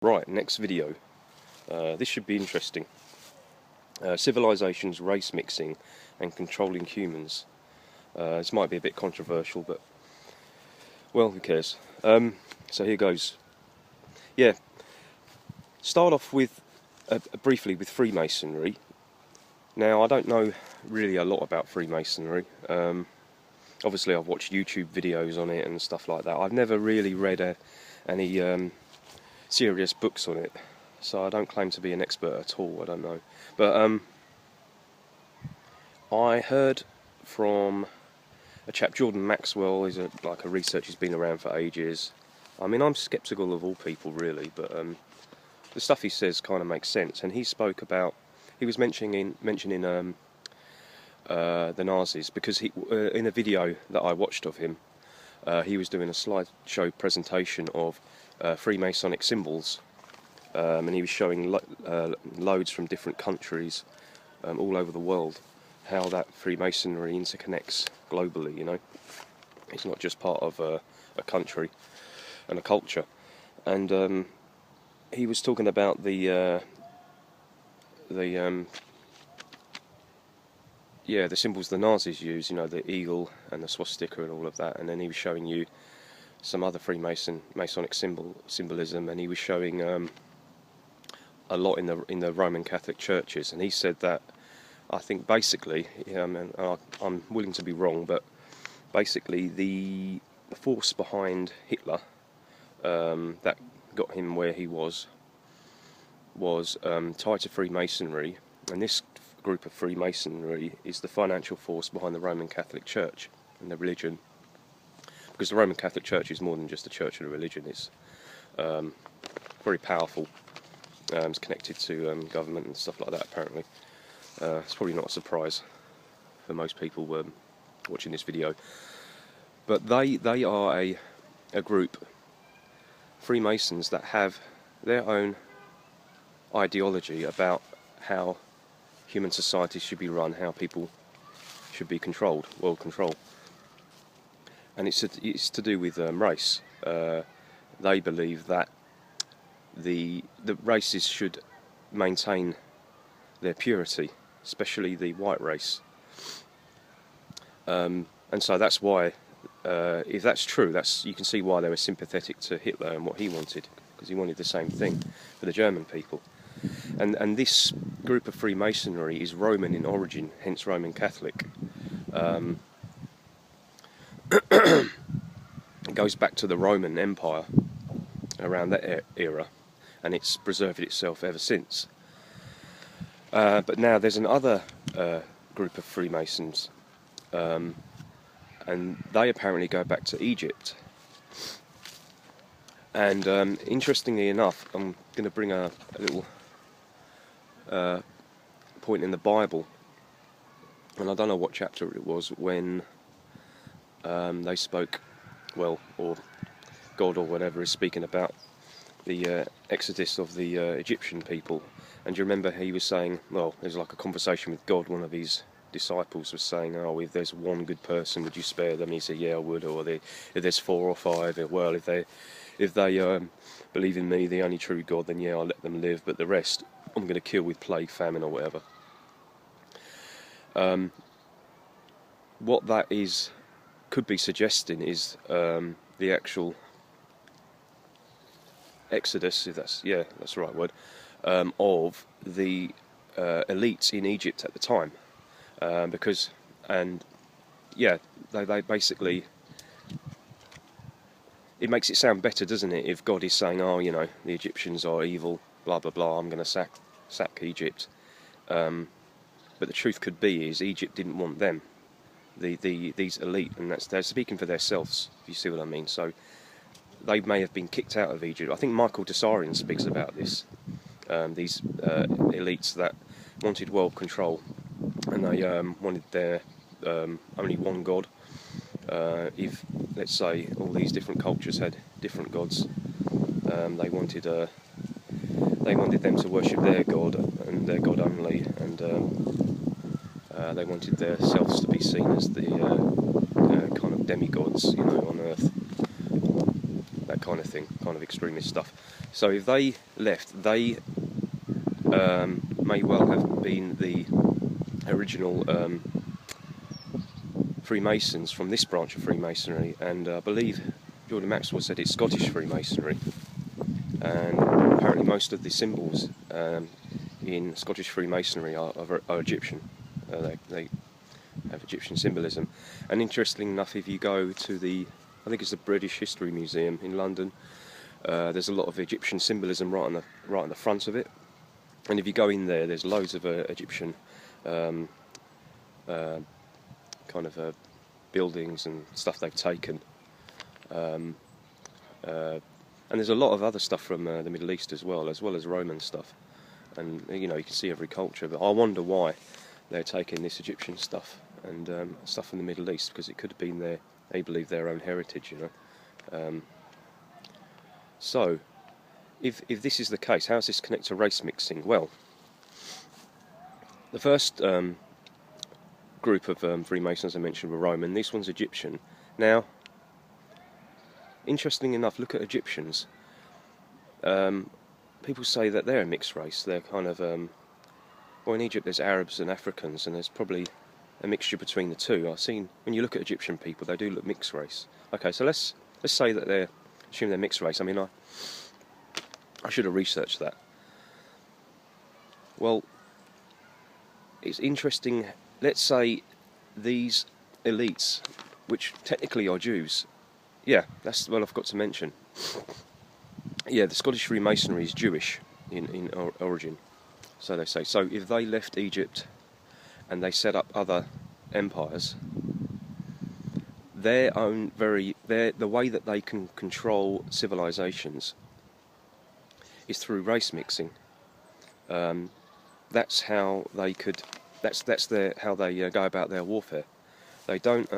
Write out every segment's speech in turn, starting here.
Right, next video. This should be interesting. Civilizations, race mixing and controlling humans. This might be a bit controversial, but well, who cares? So here goes. Yeah, start off with briefly with Freemasonry. Now, I don't know really a lot about Freemasonry. Obviously, I've watched YouTube videos on it and stuff like that. I've never really read any serious books on it, so I don't claim to be an expert at all. I don't know, but I heard from a chap, Jordan Maxwell. He's like a researcher who's been around for ages. I mean, I'm sceptical of all people really, but the stuff he says kind of makes sense. And he spoke about, he was mentioning the Nazis, because he in a video that I watched of him, he was doing a slideshow presentation of Freemasonic symbols, and he was showing loads from different countries all over the world, how that Freemasonry interconnects globally. You know, it's not just part of a country and a culture. And he was talking about the symbols the Nazis use, you know, the eagle and the swastika and all of that. And then he was showing you some other Masonic symbolism, and he was showing a lot in the Roman Catholic churches. And he said that, I think basically, and I'm willing to be wrong, but basically the force behind Hitler that got him where he was tied to Freemasonry, and this group of Freemasonry is the financial force behind the Roman Catholic Church and the religion. Because the Roman Catholic Church is more than just a church and a religion. It's very powerful. It's connected to government and stuff like that, apparently. It's probably not a surprise for most people watching this video. But they are a group, Freemasons, that have their own ideology about how human society should be run, how people should be controlled, world control. And it's to do with race. They believe that the races should maintain their purity, especially the white race. And so that's why, if that's true, you can see why they were sympathetic to Hitler and what he wanted, because he wanted the same thing for the German people. And this group of Freemasonry is Roman in origin, hence Roman Catholic. It goes back to the Roman Empire around that era, and it's preserved itself ever since. But now there's another group of Freemasons, and they apparently go back to Egypt. And interestingly enough, I'm going to bring a little point in the Bible, and I don't know what chapter it was, when they spoke, or God or whatever is speaking about the exodus of the Egyptian people. And do you remember he was saying, well, there's like a conversation with God, one of his disciples was saying, oh, if there's one good person, would you spare them? He said, yeah, I would. Or if there's 4 or 5, well, if they believe in me, the only true God, then yeah, I'll let them live, but the rest I'm going to kill with plague, famine or whatever. What that could be suggesting is the actual exodus, if that's the right word, of the elites in Egypt at the time, they basically, it makes it sound better, doesn't it, if God is saying, oh, you know, the Egyptians are evil, blah blah blah, I'm going to sack Egypt. But the truth could be is Egypt didn't want them, these elite, and they're speaking for themselves, if you see what I mean. So they may have been kicked out of Egypt. I think Michael Desarian speaks about this. These elites that wanted world control, and they wanted their only one God. If, let's say, all these different cultures had different gods, they wanted them to worship their God and their God only, and they wanted themselves to be seen as the kind of demigods, you know, on earth. that kind of thing, kind of extremist stuff. So if they left, they may well have been the original Freemasons from this branch of Freemasonry, and I believe Jordan Maxwell said it's Scottish Freemasonry, and apparently most of the symbols in Scottish Freemasonry are Egyptian. They have Egyptian symbolism, and interestingly enough, if you go to I think it's the British History Museum in London, there's a lot of Egyptian symbolism right on the front of it, and if you go in there, there's loads of Egyptian kind of buildings and stuff they've taken, and there's a lot of other stuff from the Middle East as well as Roman stuff, and you can see every culture. But I wonder why they're taking this Egyptian stuff and stuff from the Middle East, because it could have been they believe their own heritage, So, if this is the case, how does this connect to race mixing? Well, the first group of Freemasons I mentioned were Roman. This one's Egyptian. Now, interesting enough, look at Egyptians. People say that they're a mixed race. They're kind of well, in Egypt there's Arabs and Africans, and there's probably a mixture between the two. I've seen, when you look at Egyptian people, they do look mixed race. Okay, so let's say that assume they're mixed race. I mean, I should have researched that. Well, it's interesting. Let's say these elites, which technically are Jews, that's what I've got to mention. Yeah, the Scottish Freemasonry is Jewish in origin, so they say. So if they left Egypt and they set up other empires, the way that they can control civilizations is through race mixing. That's how they could. That's how they go about their warfare. They don't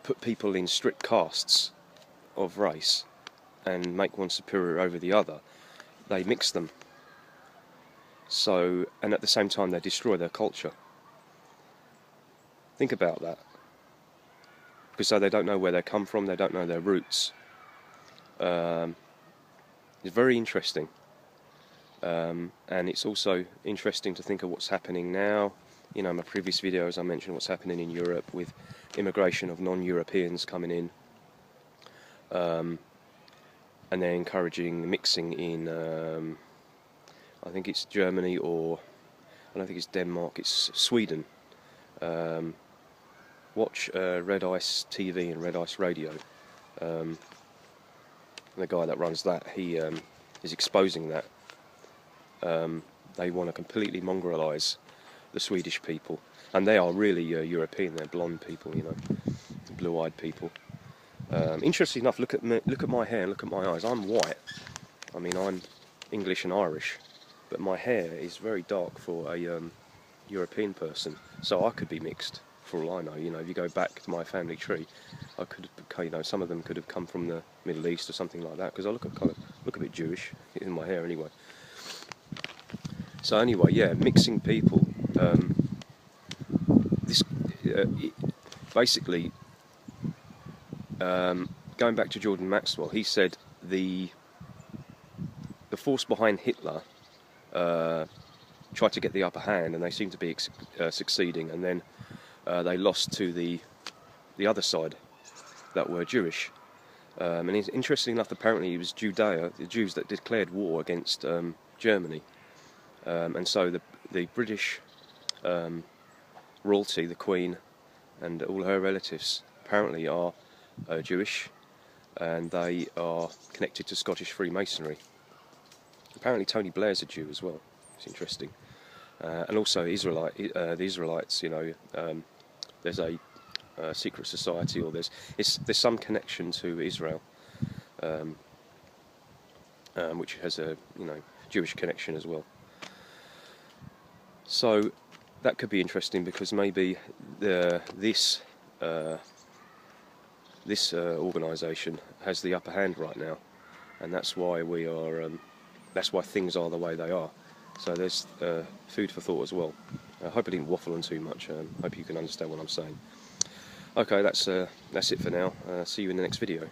put people in strict castes of race and make one superior over the other. They mix them. So, and at the same time they destroy their culture. Think about that. Because so they don't know where they come from, they don't know their roots. It's very interesting. And it's also interesting to think of what's happening now. In my previous videos I mentioned what's happening in Europe with immigration of non-Europeans coming in, and they're encouraging mixing in, I think it's Germany, or I don't think it's Denmark, it's Sweden. Watch Red Ice TV and Red Ice Radio. The guy that runs that, he is exposing that. They want to completely mongrelise the Swedish people, and they are really European. They're blonde people, blue-eyed people. Interesting enough, look at my hair, look at my eyes. I'm white. I mean, I'm English and Irish, but my hair is very dark for a European person, so I could be mixed for all I know. If you go back to my family tree, I could, some of them could have come from the Middle East or something like that, because I look a bit Jewish in my hair anyway. So anyway, mixing people. Basically, going back to Jordan Maxwell, he said the force behind Hitler tried to get the upper hand, and they seemed to be succeeding, and then they lost to the other side that were Jewish. And interesting enough, apparently it was Judea, the Jews, that declared war against Germany. And so the British royalty, the Queen, and all her relatives apparently are Jewish, and they are connected to Scottish Freemasonry. Apparently Tony Blair's a Jew as well. It's interesting. And also the Israelites. There's a secret society, or there's some connection to Israel, which has a Jewish connection as well. So that could be interesting, because maybe this organisation has the upper hand right now, and that's why we are. That's why things are the way they are. So there's food for thought as well. I hope I didn't waffle on too much. I hope you can understand what I'm saying. Okay, that's it for now. See you in the next video.